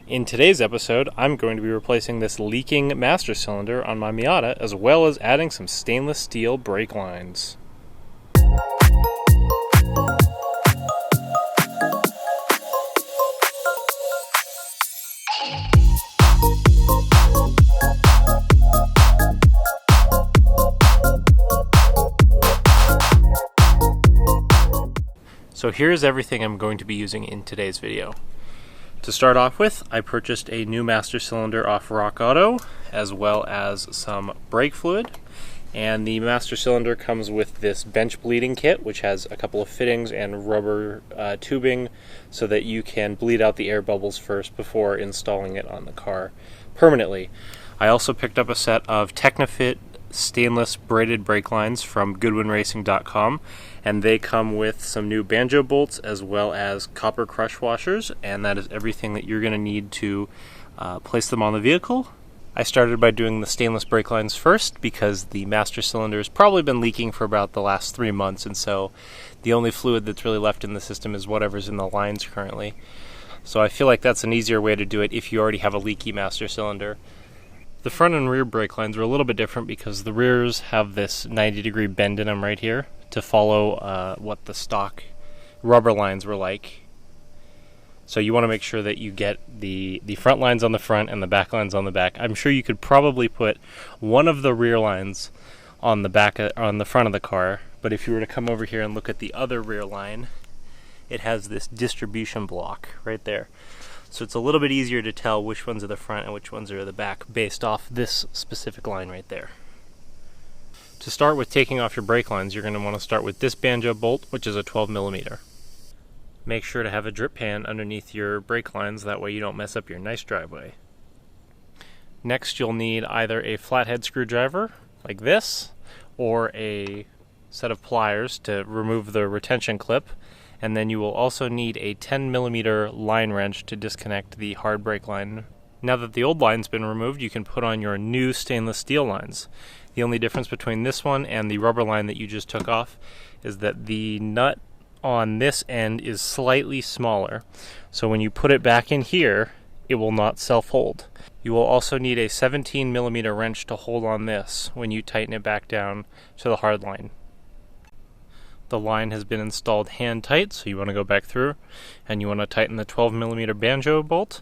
In today's episode, I'm going to be replacing this leaking master cylinder on my Miata, as well as adding some stainless steel brake lines. So here's everything I'm going to be using in today's video. To start off with, I purchased a new master cylinder off Rock Auto, as well as some brake fluid. And the master cylinder comes with this bench bleeding kit, which has a couple of fittings and rubber tubing so that you can bleed out the air bubbles first before installing it on the car permanently. I also picked up a set of Technofit stainless braided brake lines from goodwinracing.com, and they come with some new banjo bolts as well as copper crush washers, and that is everything that you're going to need to place them on the vehicle. I started by doing the stainless brake lines first because the master cylinder has probably been leaking for about the last 3 months, and so the only fluid that's really left in the system is whatever's in the lines currently. So I feel like that's an easier way to do it if you already have a leaky master cylinder. The front and rear brake lines are a little bit different because the rears have this 90-degree bend in them right here to follow what the stock rubber lines were like. So you want to make sure that you get the front lines on the front and the back lines on the back. I'm sure you could probably put one of the rear lines on the back on the front of the car, but if you were to come over here and look at the other rear line, it has this distribution block right there. So it's a little bit easier to tell which ones are the front and which ones are the back based off this specific line right there. To start with taking off your brake lines, you're going to want to start with this banjo bolt, which is a 12mm. Make sure to have a drip pan underneath your brake lines, that way you don't mess up your nice driveway. Next, you'll need either a flathead screwdriver, like this, or a set of pliers to remove the retention clip. And then you will also need a 10mm line wrench to disconnect the hard brake line. Now that the old line's been removed, you can put on your new stainless steel lines. The only difference between this one and the rubber line that you just took off is that the nut on this end is slightly smaller. So when you put it back in here, it will not self-hold. You will also need a 17mm wrench to hold on this when you tighten it back down to the hard line. The line has been installed hand tight, so you want to go back through and you want to tighten the 12mm banjo bolt,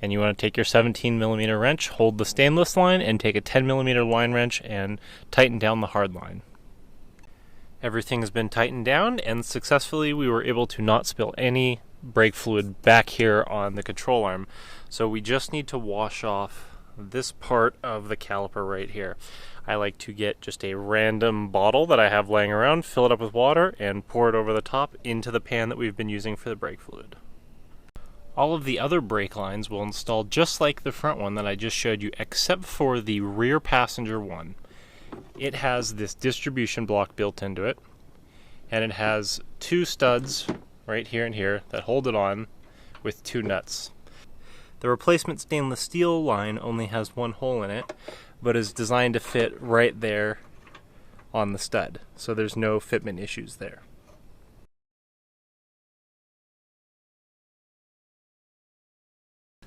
and you want to take your 17mm wrench, hold the stainless line, and take a 10mm line wrench and tighten down the hard line. Everything has been tightened down, and successfully we were able to not spill any brake fluid back here on the control arm. So we just need to wash off this part of the caliper right here. I like to get just a random bottle that I have laying around, fill it up with water, and pour it over the top into the pan that we've been using for the brake fluid. All of the other brake lines will install just like the front one that I just showed you, except for the rear passenger one. It has this distribution block built into it, and it has 2 studs right here and here that hold it on with 2 nuts. The replacement stainless steel line only has 1 hole in it, but is designed to fit right there on the stud, so there's no fitment issues there.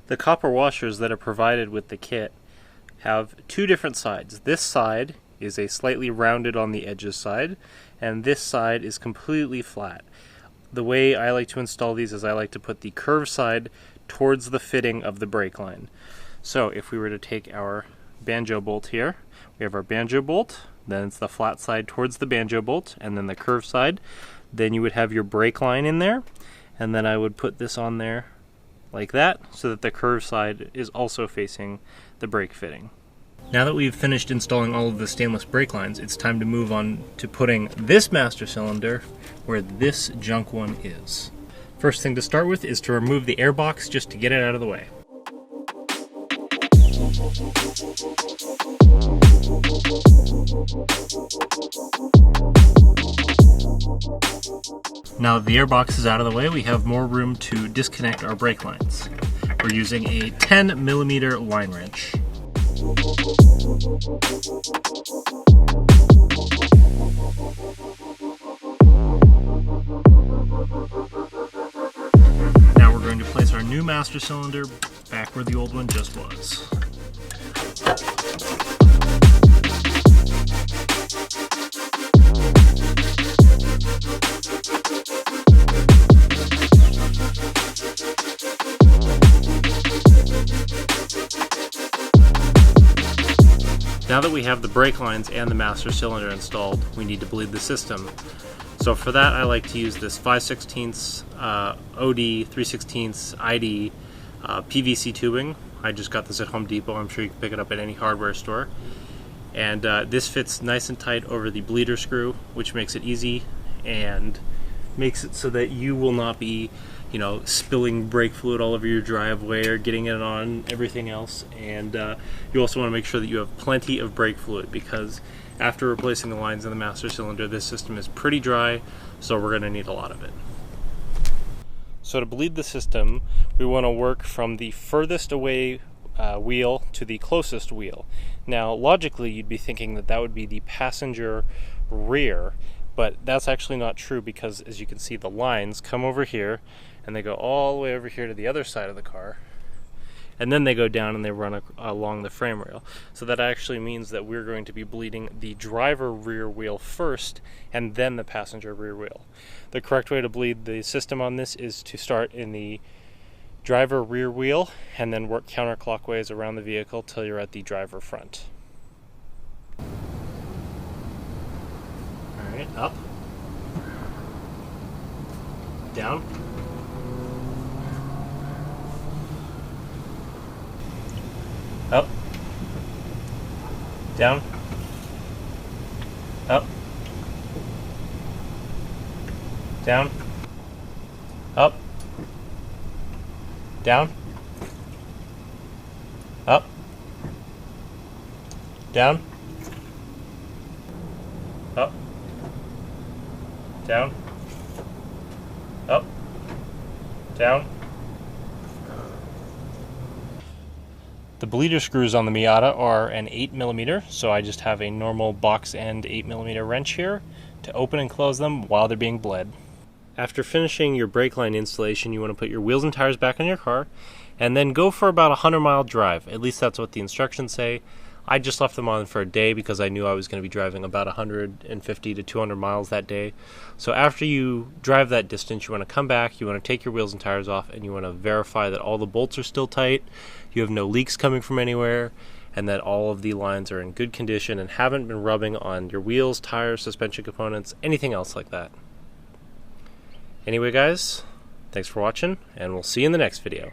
The copper washers that are provided with the kit have 2 different sides. This side is a slightly rounded on the edges side, and this side is completely flat. The way I like to install these is I like to put the curved side towards the fitting of the brake line. So if we were to take our banjo bolt here, we have our banjo bolt, then it's the flat side towards the banjo bolt, and then the curved side. Then you would have your brake line in there, and then I would put this on there like that so that the curved side is also facing the brake fitting. Now that we've finished installing all of the stainless brake lines, it's time to move on to putting this master cylinder where this junk one is. First thing to start with is to remove the air box just to get it out of the way. Now that the air box is out of the way, we have more room to disconnect our brake lines. We're using a 10mm line wrench. Now we're going to place our new new master cylinder back where the old one just was. Now that we have the brake lines and the master cylinder installed, we need to bleed the system. So for that, I like to use this 5/16 OD 3/16 ID PVC tubing. I just got this at Home Depot. I'm sure you can pick it up at any hardware store. And this fits nice and tight over the bleeder screw, which makes it easy and makes it so that you will not be, you know, spilling brake fluid all over your driveway or getting it on everything else. And you also want to make sure that you have plenty of brake fluid, because after replacing the lines in the master cylinder, this system is pretty dry, so we're going to need a lot of it. So to bleed the system, we want to work from the furthest away wheel to the closest wheel. Now, logically, you'd be thinking that that would be the passenger rear, but that's actually not true, because as you can see, the lines come over here and they go all the way over here to the other side of the car, and then they go down and they run along the frame rail. So that actually means that we're going to be bleeding the driver rear wheel first and then the passenger rear wheel. The correct way to bleed the system on this is to start in the driver rear wheel and then work counterclockwise around the vehicle till you're at the driver front. Alright, up, down, up, down, up, down, up, down, up, down, up, down, up, down. The bleeder screws on the Miata are an 8mm, so I just have a normal box end 8mm wrench here to open and close them while they're being bled. After finishing your brake line installation, you want to put your wheels and tires back on your car and then go for about a 100-mile drive. At least that's what the instructions say. I just left them on for a day because I knew I was going to be driving about 150 to 200 miles that day. So after you drive that distance, you want to come back, you want to take your wheels and tires off, and you want to verify that all the bolts are still tight, you have no leaks coming from anywhere, and that all of the lines are in good condition and haven't been rubbing on your wheels, tires, suspension components, anything else like that. Anyway guys, thanks for watching, and we'll see you in the next video.